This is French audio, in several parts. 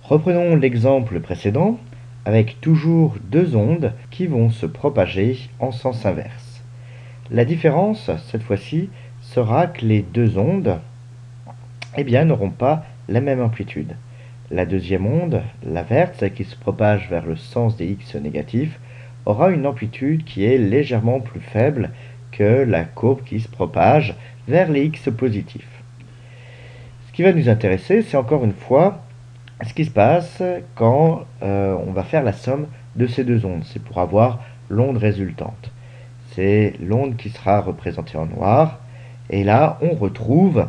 Reprenons l'exemple précédent avec toujours deux ondes qui vont se propager en sens inverse. La différence, cette fois-ci, sera que les deux ondes n'auront pas la même amplitude. La deuxième onde, la verte, celle qui se propage vers le sens des x négatifs, aura une amplitude qui est légèrement plus faible que la courbe qui se propage vers les x positifs. Ce qui va nous intéresser, c'est encore une fois ce qui se passe quand on va faire la somme de ces deux ondes. C'est pour avoir l'onde résultante. C'est l'onde qui sera représentée en noir. Et là, on retrouve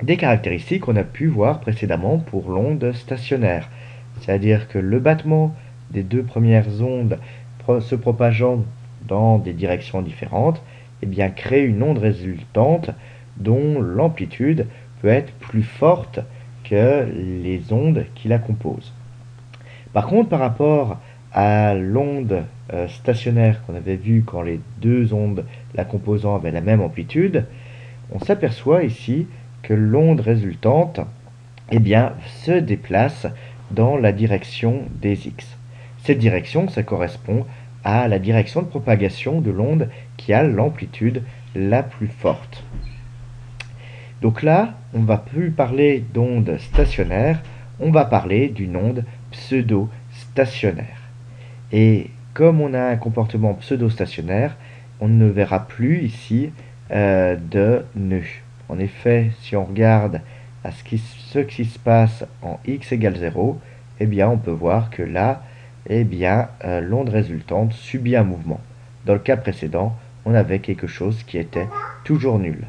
des caractéristiques qu'on a pu voir précédemment pour l'onde stationnaire. C'est-à-dire que le battement des deux premières ondes se propageant dans des directions différentes crée une onde résultante dont l'amplitude peut être plus forte que les ondes qui la composent. Par contre, par rapport à l'onde stationnaire qu'on avait vue quand les deux ondes la composant avaient la même amplitude, on s'aperçoit ici que l'onde résultante se déplace dans la direction des x. Cette direction, ça correspond à la direction de propagation de l'onde qui a l'amplitude la plus forte. Donc là, on ne va plus parler d'onde stationnaire, on va parler d'une onde pseudo-stationnaire. Et comme on a un comportement pseudo-stationnaire, on ne verra plus ici de nœud. En effet, si on regarde à ce qui se passe en x égale 0, on peut voir que là, l'onde résultante subit un mouvement. Dans le cas précédent, on avait quelque chose qui était toujours nul.